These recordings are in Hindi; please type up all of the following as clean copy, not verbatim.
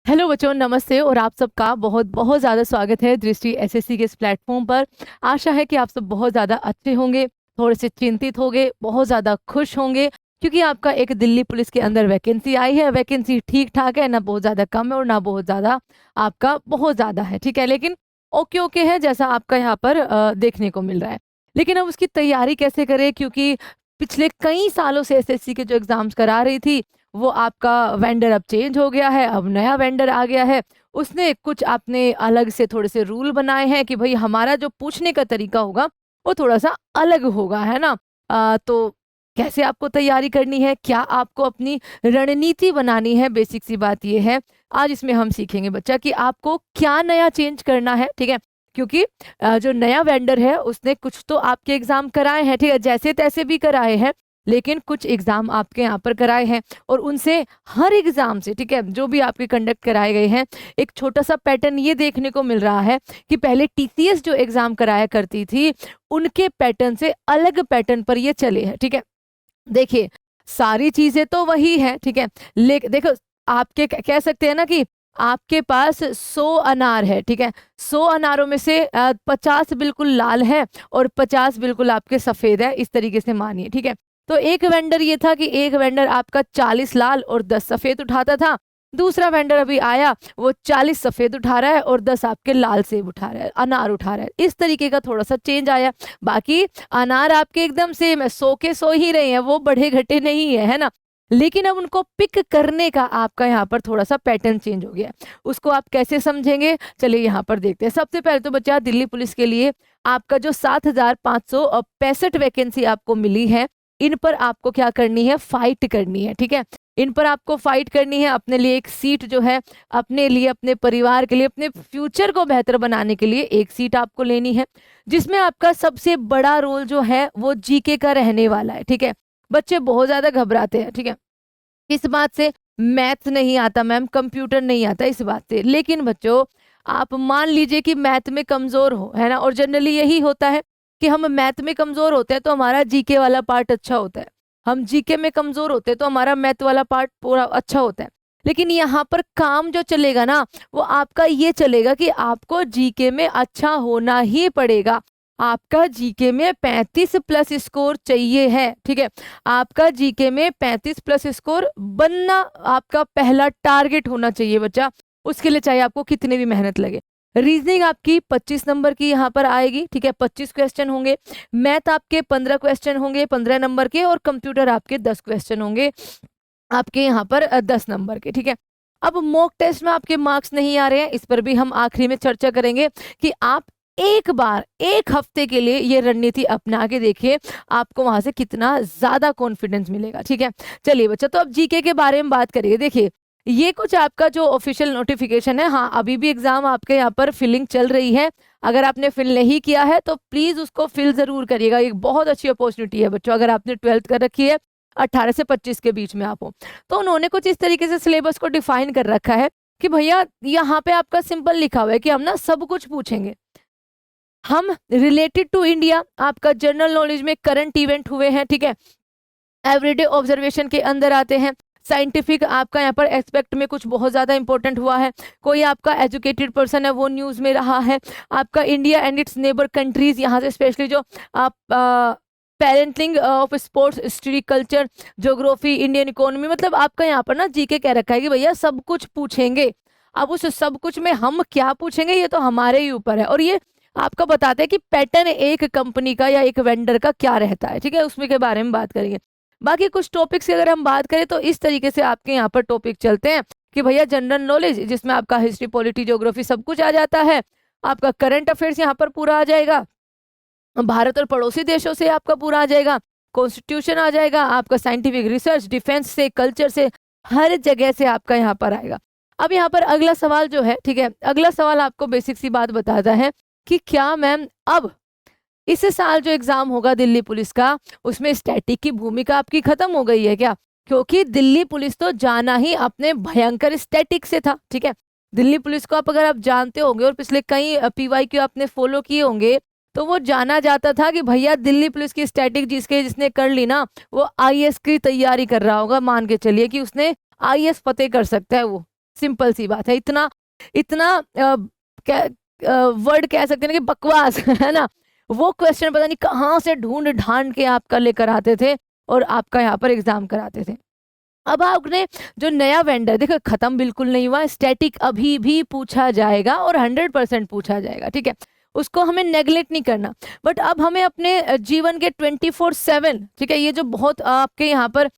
हेलो बच्चों, नमस्ते और आप सबका बहुत बहुत ज़्यादा स्वागत है दृष्टि एसएससी के इस प्लेटफॉर्म पर। आशा है कि आप सब बहुत ज़्यादा अच्छे होंगे, थोड़े से चिंतित होंगे, बहुत ज़्यादा खुश होंगे क्योंकि आपका एक दिल्ली पुलिस के अंदर वैकेंसी आई है। वैकेंसी ठीक ठाक है, ना बहुत ज़्यादा कम है और ना बहुत ज़्यादा आपका बहुत ज़्यादा है, ठीक है। लेकिन ओके ओके है जैसा आपका यहाँ पर देखने को मिल रहा है। लेकिन अब उसकी तैयारी कैसे करें, क्योंकि पिछले कई सालों से एसएससी के जो एग्ज़ाम्स करा रही थी वो आपका वेंडर अब चेंज हो गया है, अब नया वेंडर आ गया है। उसने कुछ अपने अलग से थोड़े से रूल बनाए हैं कि भई हमारा जो पूछने का तरीका होगा वो थोड़ा-सा अलग होगा, है ना? तो कैसे आपको तैयारी करनी है, क्या आपको अपनी रणनीति बनानी है, बेसिक सी बात ये है। आज इसमें हम सीखेंगे बच्चा कि आपको क्या नया चेंज करना है, ठीक है? क्योंकि जो नया वेंडर है उसने कुछ तो आपके एग्ज़ाम कराए हैं, ठीक है? जैसे-तैसे भी कराए हैं, लेकिन कुछ एग्ज़ाम आपके यहाँ पर कराए हैं और उनसे हर एग्ज़ाम से, ठीक है, जो भी आपके कंडक्ट कराए गए हैं, एक छोटा-सा पैटर्न ये देखने को मिल रहा है कि पहले टीसीएस जो एग्ज़ाम कराया करती थी, उनके पैटर्न से अलग पैटर्न पर ये चले हैं, ठीक है। देखिए, सारी चीज़ें तो वही हैं, ठीक है, देखो आपके कह सकते हैं ना कि आपके पास 100 अनार है, ठीक है, 100 अनारों में से 50 बिल्कुल लाल है और 50 बिल्कुल आपके सफ़ेद है, इस तरीके से मानिए, ठीक है। तो एक वेंडर ये था कि एक वेंडर आपका 40 लाल और 10 सफ़ेद उठाता था। दूसरा वेंडर अभी आया, वो 40 सफ़ेद उठा रहा है और 10 आपके लाल सेब उठा रहा है, अनार उठा रहा है। इस तरीके का थोड़ा-सा चेंज आया। बाकी अनार आपके एकदम सेम है, 100 के 100 ही रहे हैं, वो बढ़े-घटे नहीं है ना? लेकिन अब उनको पिक करने का आपका यहाँ पर थोड़ा-सा पैटर्न चेंज हो गया है। उसको आप कैसे समझेंगे? चलिए यहाँ पर देखते हैं। सबसे पहले तो बच्चा दिल्ली पुलिस के लिए आपका जो 7,565 वैकेंसी आपको मिली है, इन पर आपको क्या करनी है? फाइट करनी है, ठीक है? इन पर आपको फाइट करनी है, अपने लिए एक सीट जो है, अपने लिए, अपने परिवार के लिए, अपने फ्यूचर को बेहतर बनाने के लिए एक सीट आपको लेनी है, जिसमें आपका सबसे बड़ा रोल जो है वो जीके का रहने वाला है, ठीक है। बच्चे बहुत ज्यादा घबराते हैं, ठीक है, इस बात से। मैथ नहीं आता मैम, कंप्यूटर नहीं आता, इस बात से। लेकिन बच्चों, आप मान लीजिए कि मैथ में कमजोर हो, है ना, और जनरली यही होता है कि हम मैथ में कमजोर होते हैं तो हमारा जीके वाला पार्ट अच्छा होता है, हम जीके में कमजोर होते हैं तो हमारा मैथ वाला पार्ट पूरा अच्छा होता है। लेकिन यहाँ पर काम जो चलेगा ना, वो आपका ये चलेगा कि आपको जीके में अच्छा होना ही पड़ेगा। आपका जीके में 35 प्लस स्कोर चाहिए है, ठीक है। आपका जीके में 35 प्लस स्कोर बनना आपका पहला टारगेट होना चाहिए बच्चा। उसके लिए चाहे आपको कितनी भी मेहनत लगे। रीजनिंग आपकी 25 नंबर की यहाँ पर आएगी, ठीक है, 25 क्वेश्चन होंगे। मैथ आपके 15 क्वेश्चन होंगे 15 नंबर के, और कंप्यूटर आपके 10 क्वेश्चन होंगे आपके यहाँ पर 10 नंबर के, ठीक है। अब मॉक टेस्ट में आपके मार्क्स नहीं आ रहे हैं, इस पर भी हम आखिरी में चर्चा करेंगे कि आप एक बार एक हफ्ते के लिए ये रणनीति अपना के देखिए, आपको वहां से कितना ज्यादा कॉन्फिडेंस मिलेगा, ठीक है। चलिए बच्चा, तो अब जीके के बारे में बात करिए। देखिए, ये कुछ आपका जो ऑफिशियल नोटिफिकेशन है, हाँ अभी भी एग्जाम आपके यहाँ पर फिलिंग चल रही है। अगर आपने फिल नहीं किया है तो प्लीज उसको फिल जरूर करिएगा। एक बहुत अच्छी अपॉर्चुनिटी है बच्चों, अगर आपने 12th कर रखी है, 18 से 25 के बीच में आप हो, तो उन्होंने कुछ इस तरीके से सिलेबस को डिफाइन कर रखा है कि भैया यहाँ पे आपका सिंपल लिखा हुआ है कि हम ना सब कुछ पूछेंगे। हम रिलेटेड टू इंडिया, आपका जनरल नॉलेज में करंट इवेंट हुए हैं, ठीक है, एवरीडे ऑब्जर्वेशन के अंदर आते हैं। साइंटिफिक आपका यहाँ पर एक्सपेक्ट में कुछ बहुत ज़्यादा इंपॉर्टेंट हुआ है, कोई आपका एजुकेटेड पर्सन है वो न्यूज़ में रहा है। आपका India and it's neighbour countries, यहाँ से स्पेशली जो आप parenting of sports, history, culture, geography, Indian economy, मतलब आपका यहाँ पर ना जीके कह रखा है कि भैया सब कुछ पूछेंगे। अब उस सब कुछ में हम क्या पूछेंगे ये तो हमारे ही ऊपर है, और ये आपका बताते हैं कि पैटर्न एक कंपनी का या एक वेंडर का क्या रहता है, ठीक है, उसमें के बारे में बात करेंगे। बाकी कुछ टॉपिक्स की अगर हम बात करें तो इस तरीके से आपके यहाँ पर टॉपिक चलते हैं कि भैया जनरल नॉलेज, जिसमें आपका हिस्ट्री, पॉलिटी, ज्योग्राफी सब कुछ आ जाता है। आपका करंट अफेयर्स यहाँ पर पूरा आ जाएगा, भारत और पड़ोसी देशों से आपका पूरा आ जाएगा, कॉन्स्टिट्यूशन आ जाएगा, आपका साइंटिफिक रिसर्च, डिफेंस से, कल्चर से, हर जगह से आपका यहाँ पर आएगा। अब यहाँ पर अगला सवाल जो है, ठीक है, अगला सवाल आपको बेसिक सी बात बताता है कि क्या मैम अब इस साल जो एग्जाम होगा दिल्ली पुलिस का, उसमें स्टैटिक की भूमिका आपकी खत्म हो गई है क्या? क्योंकि दिल्ली पुलिस तो जाना ही अपने भयंकर स्टैटिक से था, ठीक है। दिल्ली पुलिस को आप अगर आप जानते होंगे और पिछले कई पीवाईक्यू आपने फॉलो किए होंगे, तो वो जाना जाता था कि भैया दिल्ली पुलिस की स्टैटिक जिसने कर ली ना, वो आईएएस की तैयारी कर रहा होगा, मान के चलिए कि उसने आईएएस फतेह कर सकता है वो, सिंपल सी बात है। इतना इतना वर्ड कह सकते हैं ना कि बकवास है ना, वो क्वेश्चन पता नहीं कहाँ से ढूंढ ढांड के आपका लेकर आते थे और आपका यहाँ पर एग्जाम कराते थे। अब आपने जो नया वेंडर देखो, खत्म बिल्कुल नहीं हुआ, स्टैटिक अभी भी पूछा जाएगा और 100% पूछा जाएगा, ठीक है, उसको हमें नेगलेक्ट नहीं करना। बट अब हमें अपने जीवन के 24/7, ठीक है, ये जो बहुत आपके यहाँ पर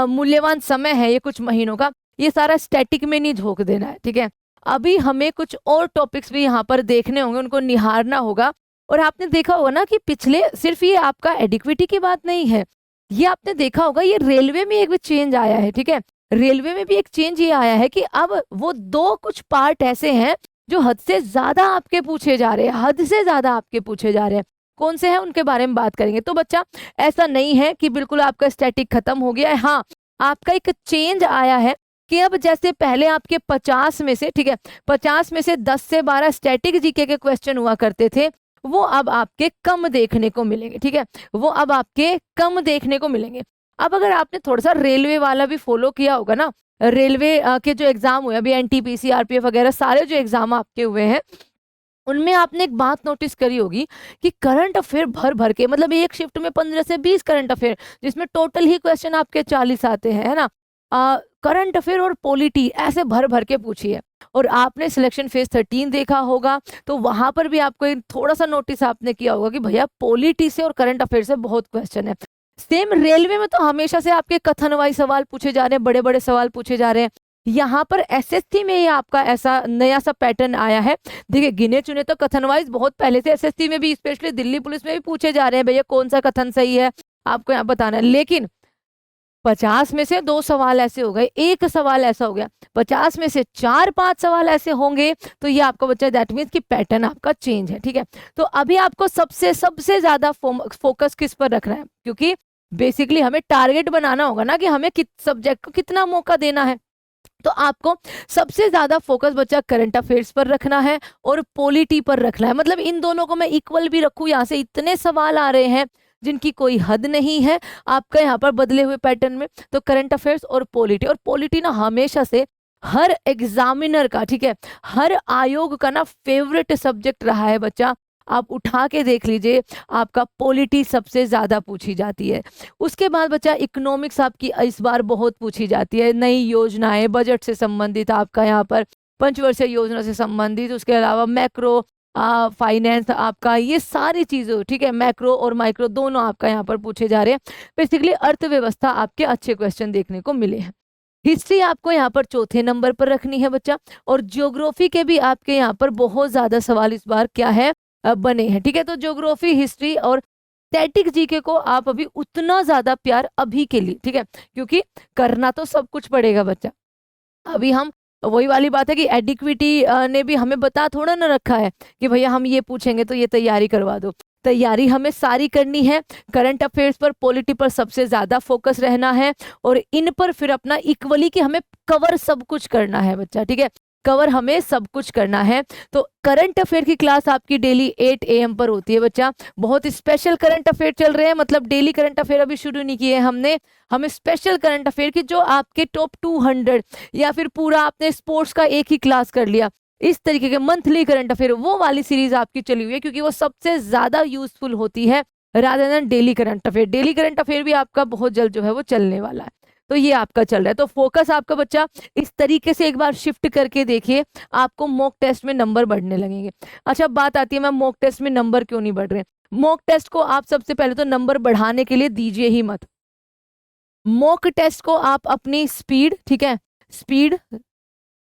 मूल्यवान समय है ये कुछ महीनों का, ये सारा स्टैटिक में नहीं झोंक देना है, ठीक है। अभी हमें कुछ और टॉपिक्स भी यहाँ पर देखने होंगे, उनको निहारना होगा। और आपने देखा होगा ना कि पिछले सिर्फ ये आपका एडिक्विटी की बात नहीं है, ये आपने देखा होगा ये रेलवे में एक भी चेंज आया है, ठीक है, रेलवे में भी एक चेंज ये आया है कि अब वो दो कुछ पार्ट ऐसे हैं जो हद से ज्यादा आपके पूछे जा रहे हैं, हद से ज्यादा आपके पूछे जा रहे हैं। कौन से हैं उनके बारे में बात करेंगे। तो बच्चा ऐसा नहीं है कि बिल्कुल आपका स्टैटिक खत्म हो गया है, हाँ आपका एक चेंज आया है कि अब जैसे पहले आपके 50 में से, ठीक है, 50 में से 10 से 12 स्टैटिक जीके के क्वेश्चन हुआ करते थे, वो अब आपके कम देखने को मिलेंगे, ठीक है, वो अब आपके कम देखने को मिलेंगे। अब अगर आपने थोड़ा सा रेलवे वाला भी फॉलो किया होगा ना, रेलवे के जो एग्जाम हुए अभी एनटीपीसी आरपीएफ वगैरह सारे जो एग्जाम आपके हुए हैं, उनमें आपने एक बात नोटिस करी होगी कि करंट अफेयर भर भर के, मतलब एक शिफ्ट में 15 से 20 करंट अफेयर, जिसमें टोटल ही क्वेश्चन आपके 40 आते हैं, है ना। करंट अफेयर और पॉलिटी ऐसे भर भर के पूछिए। और आपने सिलेक्शन फेज 13 देखा होगा तो वहां पर भी आपको एक थोड़ा सा नोटिस आपने किया होगा कि भैया पॉलिटी से और करंट अफेयर से बहुत क्वेश्चन है। सेम रेलवे में तो हमेशा से आपके कथन वाइज सवाल पूछे जा रहे हैं, बड़े बड़े सवाल पूछे जा रहे हैं। यहाँ पर एसएससी में ये आपका ऐसा नया सा पैटर्न आया है। देखिए गिने चुने तो कथन वाइज बहुत पहले से एसएससी में भी, स्पेशली दिल्ली पुलिस में भी पूछे जा रहे हैं, भैया कौन सा कथन सही है आपको यहाँ बताना है। लेकिन 50 में से 2 सवाल ऐसे हो गए, एक सवाल ऐसा हो गया, 50 में से 4-5 सवाल ऐसे होंगे, तो ये आपका बच्चा दैट मीन्स कि पैटर्न आपका चेंज है, ठीक है। तो अभी आपको सबसे ज्यादा फोकस किस पर रखना है, क्योंकि बेसिकली हमें टारगेट बनाना होगा ना कि हमें सब्जेक्ट को कितना मौका देना है। तो आपको सबसे ज्यादा फोकस बच्चा करंट अफेयर्स पर रखना है और पॉलिटी पर रखना है। मतलब इन दोनों को मैं इक्वल भी रखूं, यहाँ से इतने सवाल आ रहे हैं जिनकी कोई हद नहीं है आपका यहाँ पर बदले हुए पैटर्न में। तो करंट अफेयर्स और पॉलिटी ना हमेशा से हर एग्जामिनर का, ठीक है, हर आयोग का ना फेवरेट सब्जेक्ट रहा है बच्चा। आप उठा के देख लीजिए, आपका पॉलिटी सबसे ज्यादा पूछी जाती है। उसके बाद बच्चा इकोनॉमिक्स आपकी इस बार बहुत पूछी जाती है, नई योजनाएं, बजट से संबंधित, आपका यहाँ पर पंचवर्षीय योजना से संबंधित, उसके अलावा मैक्रो फाइनेंस आपका, ये सारी चीजें, ठीक है, मैक्रो और माइक्रो दोनों आपका यहाँ पर पूछे जा रहे हैं। बेसिकली अर्थव्यवस्था आपके अच्छे क्वेश्चन देखने को मिले हैं। हिस्ट्री आपको यहाँ पर चौथे नंबर पर रखनी है बच्चा, और ज्योग्राफी के भी आपके यहाँ पर बहुत ज्यादा सवाल इस बार क्या है बने हैं, ठीक है। तो ज्योग्राफी, हिस्ट्री और स्टैटिक जीके को आप अभी उतना ज्यादा प्यार अभी के लिए, ठीक है, क्योंकि करना तो सब कुछ पड़ेगा बच्चा। अभी हम वही वाली बात है कि एडिक्विटी ने भी हमें बता थोड़ा ना रखा है कि भैया हम ये पूछेंगे तो ये तैयारी करवा दो। तैयारी हमें सारी करनी है, करंट अफेयर्स पर, पॉलिटी पर सबसे ज्यादा फोकस रहना है, और इन पर फिर अपना इक्वली कि हमें कवर सब कुछ करना है बच्चा, ठीक है, कवर हमें सब कुछ करना है। तो करंट अफेयर की क्लास आपकी डेली 8 AM पर होती है बच्चा। बहुत स्पेशल करंट अफेयर चल रहे हैं, मतलब डेली करंट अफेयर अभी शुरू नहीं किए हमने, हमें स्पेशल करंट अफेयर की जो आपके टॉप 200, या फिर पूरा आपने स्पोर्ट्स का एक ही क्लास कर लिया, इस तरीके के मंथली करंट अफेयर, वो वाली सीरीज आपकी चली हुई है, क्योंकि वो सबसे ज्यादा यूजफुल होती है rather than daily current affair. Daily current affair भी आपका बहुत जल्द जो है वो चलने वाला है, तो ये आपका चल रहा है। तो फोकस आपका बच्चा इस तरीके से एक बार शिफ्ट करके देखिए, आपको मॉक टेस्ट में नंबर बढ़ने लगेंगे। अच्छा बात आती है मैम मॉक टेस्ट में नंबर क्यों नहीं बढ़ रहे? मॉक टेस्ट को आप सबसे पहले तो नंबर बढ़ाने के लिए दीजिए ही मत। मॉक टेस्ट को आप अपनी स्पीड, ठीक है, स्पीड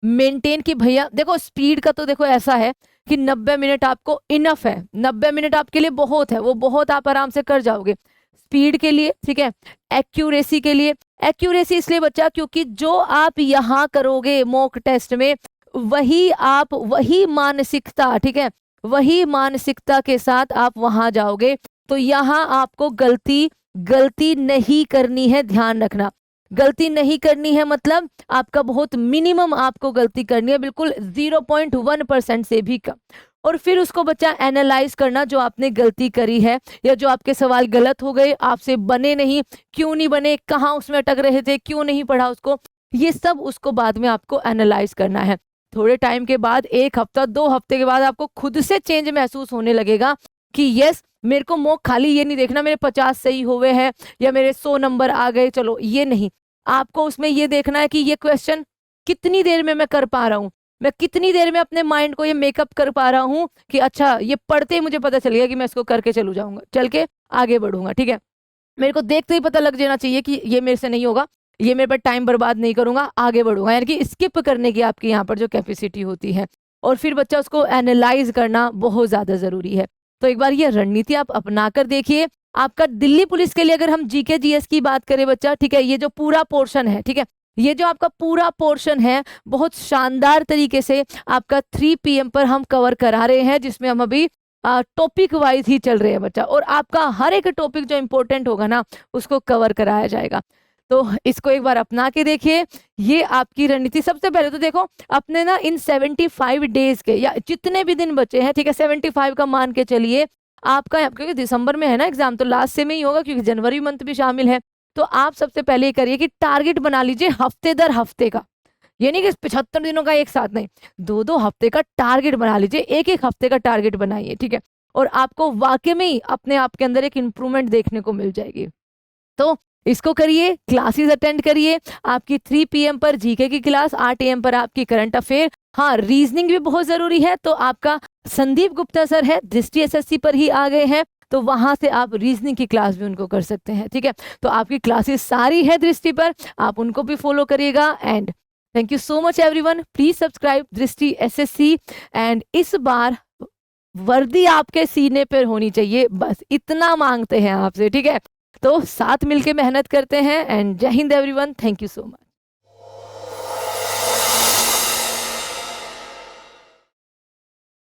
मेंटेन की, भैया देखो स्पीड का तो देखो ऐसा है कि 90 मिनट आपको इनफ है, 90 मिनट आपके लिए बहुत है, वो बहुत आप आराम से कर जाओगे। स्पीड के लिए, ठीक है, एक्यूरेसी के लिए, एक्यूरेसी इसलिए बच्चा क्योंकि जो आप यहाँ करोगे मॉक टेस्ट में वही आप, वही मानसिकता, ठीक है, वही मानसिकता के साथ आप वहां जाओगे, तो यहाँ आपको गलती नहीं करनी है, ध्यान रखना, गलती नहीं करनी है, मतलब आपका बहुत मिनिमम आपको गलती करनी है, बिल्कुल 0.1% से भी कम। और फिर उसको बच्चा एनालाइज करना जो आपने गलती करी है, या जो आपके सवाल गलत हो गए, आपसे बने नहीं, क्यों नहीं बने, कहाँ उसमें अटक रहे थे, क्यों नहीं पढ़ा उसको, ये सब उसको बाद में आपको एनालाइज करना है। थोड़े टाइम के बाद, 1 हफ्ता 2 हफ्ते के बाद आपको खुद से चेंज महसूस होने लगेगा कि यस, मेरे को मॉक खाली ये नहीं देखना मेरे 50 सही हुए हैं या मेरे 100 नंबर आ गए, चलो ये नहीं। आपको उसमें ये देखना है कि ये क्वेश्चन कितनी देर में मैं कर पा रहा हूँ, मैं कितनी देर में अपने माइंड को ये मेकअप कर पा रहा हूँ कि अच्छा ये पढ़ते ही मुझे पता चल गया कि मैं इसको करके चलू जाऊंगा, चल के आगे बढ़ूंगा। ठीक है, मेरे को देखते ही पता लग जाना चाहिए कि ये मेरे से नहीं होगा, ये मेरे पर टाइम बर्बाद नहीं करूंगा, आगे बढ़ूंगा। यानी कि स्किप करने की आपकी यहाँ पर जो कैपेसिटी होती है, और फिर बच्चा उसको एनालाइज करना बहुत ज्यादा जरूरी है। तो एक बार ये रणनीति आप अपना कर देखिए। आपका दिल्ली पुलिस के लिए अगर हम जीके जीएस की बात करें बच्चा, ठीक है, ये जो पूरा पोर्शन है, ठीक है, ये जो आपका पूरा पोर्शन है बहुत शानदार तरीके से आपका 3 PM पर हम कवर करा रहे हैं, जिसमें हम अभी टॉपिक वाइज ही चल रहे हैं बच्चा, और आपका हर एक टॉपिक जो इंपॉर्टेंट होगा ना उसको कवर कराया जाएगा। तो इसको एक बार अपना के देखिए, ये आपकी रणनीति। सबसे पहले तो देखो अपने ना इन 75 डेज के या जितने भी दिन बचे हैं, ठीक है, 75 का मान के चलिए आपका, क्योंकि दिसंबर में है ना एग्जाम, तो लास्ट से में ही होगा क्योंकि जनवरी मंथ भी शामिल है। तो आप सबसे पहले ये करिए कि टारगेट बना लीजिए हफ्ते दर हफ्ते का, ये नहीं कि 75 दिनों का एक साथ नहीं, 2-2 हफ्ते का टारगेट बना लीजिए, एक एक हफ्ते का टारगेट बनाइए। ठीक है, और आपको वाकई में ही अपने आप के अंदर एक इंप्रूवमेंट देखने को मिल जाएगी। तो इसको करिए, क्लासेस अटेंड करिए। आपकी 3 PM पर जीके की क्लास, 8 AM पर आपकी करंट अफेयर, हाँ रीजनिंग भी बहुत जरूरी है। तो आपका संदीप गुप्ता सर है, दृष्टि एसएससी पर ही आ गए हैं, तो वहां से आप रीजनिंग की क्लास भी उनको कर सकते हैं। ठीक है, तो आपकी क्लासेस सारी है दृष्टि पर, आप उनको भी फॉलो करिएगा। And thank you so much everyone, please subscribe दृष्टि एसएससी। एंड इस बार वर्दी आपके सीने पर होनी चाहिए, बस इतना मांगते हैं आपसे। ठीक है, तो साथ मिलके मेहनत करते हैं। एंड जय Hind everyone, thank you so much.